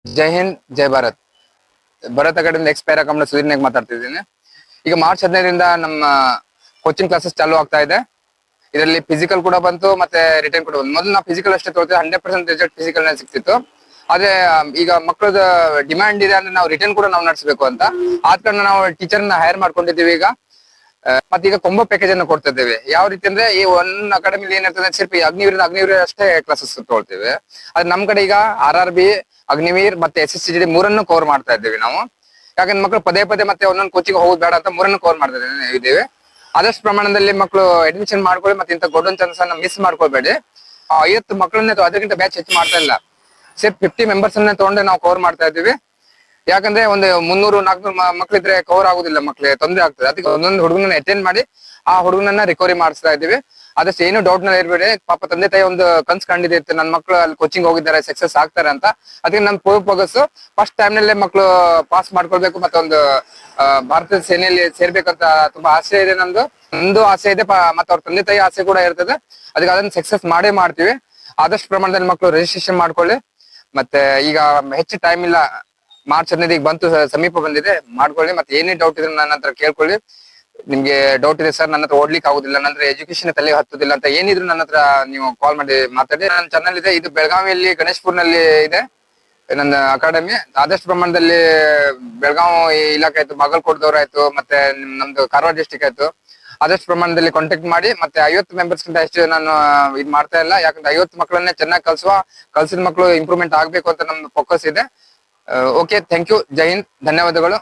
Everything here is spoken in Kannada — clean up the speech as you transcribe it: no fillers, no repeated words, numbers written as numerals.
ಜೈ ಹಿಂದ್ ಜೈ Bharat. Bharat Academy ex para Kamala Sudhirnag ಮಾತಾಡ್ತಿದ್ದೀನಿ. ಈಗ ಮಾರ್ಚ್ 15ರಿಂದ ನಮ್ಮ ಕೋಚಿಂಗ್ ಕ್ಲಾಸಸ್ ಚಾಲೂ ಆಗ್ತಾ ಇದೆ. ಇದರಲ್ಲಿ ಫಿಸಿಕಲ್ ಕೂಡ ಬಂತು ಮತ್ತೆ ರಿಟರ್ನ್ ಕೂಡ ಬಂತು. ಮೊದಲು ನಾವು ಫಿಸಿಕಲ್ ಅಷ್ಟೇ ತೋರ್ತೀವಿ, 100% ರಿಸಲ್ಟ್ ಫಿಸಿಕಲ್ ನಲ್ಲಿ ಸಿಕ್ತಿತ್ತು. ಆದ್ರೆ ಈಗ ಮಕ್ಕಳದ ಡಿಮ್ಯಾಂಡ್ ಇದೆ ಅಂದ್ರೆ ನಾವು ರಿಟರ್ನ್ ಕೂಡ ನಾವು ನಡೆಸಬೇಕು ಅಂತ ಆದ ಕಾರಣ ನಾವು ಟೀಚರ್ ನ ಹೈರ್ ಮಾಡ್ಕೊಂಡಿದ್ದೀವಿ. ಈಗ ಮತ್ತೀಗ ಕೊಂಬೋ ಪ್ಯಾಕೇಜ್ ಅನ್ನು ಕೊಡ್ತಾ ಇದ್ದೇವೆ. ಯಾವ ರೀತಿ ಅಂದ್ರೆ ಈ ಒಂದ್ ಅಕಾಡೆಮಿ ಏನಿರ್ತದೆ ಸ್ವಲ್ಪ ಅಗ್ನಿವೀರ್ ಅಷ್ಟೇ ಕ್ಲಾಸಸ್ ತಗೊಳ್ತೇವೆ. ಅದ್ ನಮ್ ಕಡೆ ಈಗ RRB, ಅಗ್ನಿವೀರ್ ಮತ್ತೆ SSCGD ಮೂರನ್ನು ಕವರ್ ಮಾಡ್ತಾ ಇದ್ದೇವೆ ನಾವು. ಯಾಕಂದ್ರೆ ಮಕ್ಕಳು ಪದೇ ಮತ್ತೆ ಒಂದೊಂದು ಕೋಚಿಂಗ್ ಹೋಗೋದು ಬೇಡ ಅಂತ ಮೂರನ್ನು ಕವರ್ ಮಾಡ್ತಾ ಇದ್ದೇವೆ. ಆದಷ್ಟು ಪ್ರಮಾಣದಲ್ಲಿ ಮಕ್ಕಳು ಅಡ್ಮಿಷನ್ ಮಾಡ್ಕೊಳ್ಳಿ, ಮತ್ತೆ ಇಂಥ ಗೋಲ್ಡನ್ ಚಾನ್ಸ್ ಅನ್ನ ಮಿಸ್ ಮಾಡ್ಕೊಳ್ಬೇಡಿ. 50 ಮಕ್ಕಳನ್ನೇ ಅದಕ್ಕಿಂತ ಬ್ಯಾಚ್ ಹೆಚ್ಚು ಮಾಡ್ತಾ ಇಲ್ಲ, ಸಿರ್ಫ್ 50 ಮೆಂಬರ್ಸ್ ಅನ್ನೇ ತಗೊಂಡು ನಾವು ಕವರ್ ಮಾಡ್ತಾ ಇದ್ದೀವಿ. ಯಾಕಂದ್ರೆ ಒಂದು 300-400 ಮಕ್ಳಿದ್ರೆ ಕವರ್ ಆಗುದಿಲ್ಲ, ಮಕ್ಳಿಗೆ ತೊಂದರೆ ಆಗ್ತದೆ. ಅದಕ್ಕೆ ಒಂದೊಂದು ಹುಡುಗನ ಅಟೆಂಡ್ ಮಾಡಿ ಆ ಹುಡುಗನನ್ನ ರಿಕವರಿ ಮಾಡಿಸ್ತಾ ಇದ್ದೀವಿ. ಅದಷ್ಟು ಏನು ಡೌಟ್ ನಲ್ಲಿ ಇರ್ಬೇಡಿ. ಪಾಪ ತಂದೆ ತಾಯಿ ಒಂದು ಕನ್ಸ್ ಕಂಡಿದ್ದಿತ್ತು, ನನ್ನ ಮಕ್ಕಳು ಅಲ್ಲಿ ಕೋಚಿಂಗ್ ಹೋಗಿದ್ದಾರೆ, ಸಕ್ಸಸ್ ಆಗ್ತಾರೆ ಅಂತ. ಅದಕ್ಕೆ ನಮ್ ಫೋಕಸ್ ಫಸ್ಟ್ ಟೈಮ್ ನಲ್ಲೇ ಮಕ್ಕಳು ಪಾಸ್ ಮಾಡ್ಕೊಳ್ಬೇಕು, ಮತ್ತೆ ಒಂದು ಭಾರತದ ಸೇನೆಯಲ್ಲಿ ಸೇರ್ಬೇಕಂತ ತುಂಬಾ ಆಸೆ ಇದೆ ನಂದು ಆಸೆ ಇದೆ, ಮತ್ತೆ ಅವ್ರ ತಂದೆ ತಾಯಿ ಆಸೆ ಕೂಡ ಇರ್ತದೆ. ಅದಕ್ಕೆ ಅದನ್ನ ಸಕ್ಸಸ್ ಮಾಡೇ ಮಾಡ್ತೀವಿ. ಆದಷ್ಟು ಪ್ರಮಾಣದಲ್ಲಿ ಮಕ್ಕಳು ರಿಜಿಸ್ಟ್ರೇಷನ್ ಮಾಡ್ಕೊಳ್ಳಿ. ಮತ್ತೆ ಈಗ ಹೆಚ್ಚು ಟೈಮ್ ಇಲ್ಲ, ಮಾರ್ಚ್ 15 ಬಂತು, ಸಮೀಪ ಬಂದಿದೆ, ಮಾಡ್ಕೊಳ್ಳಿ. ಮತ್ತೆ ಏನೇ ಡೌಟ್ ಇದ್ರೆ ನನ್ನ ಹತ್ರ ಕೇಳ್ಕೊಳ್ಳಿ. ನಿಮ್ಗೆ ಡೌಟ್ ಇದೆ ಸರ್, ನನ್ನ ಹತ್ರ ಓಡ್ಲಿಕ್ಕೆ ಆಗುದಿಲ್ಲ, ನನ್ನ ಹತ್ರ ಎಜುಕೇಶನ್ ತಲೆ ಹತ್ತುದಿಲ್ಲ ಅಂತ ಏನಿದ್ರು ನನ್ನ ಹತ್ರ ನೀವು ಕಾಲ್ ಮಾಡಿ ಮಾತಾಡಿ. ನನ್ನ ಚಾನಲ್ ಇದೆ, ಇದು ಬೆಳಗಾವಿಯಲ್ಲಿ ಗಣೇಶ್ಪುರ್ನಲ್ಲಿ ಇದೆ ನನ್ನ ಅಕಾಡೆಮಿ. ಆದಷ್ಟು ಪ್ರಮಾಣದಲ್ಲಿ ಬೆಳಗಾವಿ ಇಲಾಖೆ ಆಯ್ತು, ಬಾಗಲಕೋಟದವ್ರು ಆಯ್ತು, ಮತ್ತೆ ನಮ್ದು ಕಾರವಾರ ಡಿಸ್ಟಿಕ್ ಆಯ್ತು, ಆದಷ್ಟು ಪ್ರಮಾಣದಲ್ಲಿ ಕಾಂಟ್ಯಾಕ್ಟ್ ಮಾಡಿ. ಮತ್ತೆ 50 ಮೆಂಬರ್ಸ್ ಗಿಂತ ಹೆಚ್ಚು ನಾನು ಇದ್ ಮಾಡ್ತಾ ಇಲ್ಲ. ಯಾಕಂದ್ರೆ 50 ಮಕ್ಕಳನ್ನೇ ಚೆನ್ನಾಗಿ ಕಲ್ಸಿದ ಮಕ್ಕಳು ಇಂಪ್ರೂವ್ಮೆಂಟ್ ಆಗ್ಬೇಕು ಅಂತ ನಮ್ದು ಫೋಕಸ್ ಇದೆ. Okay, thank you. ಜೈ ಹಿಂದ್, ಧನ್ಯವಾದಗಳು.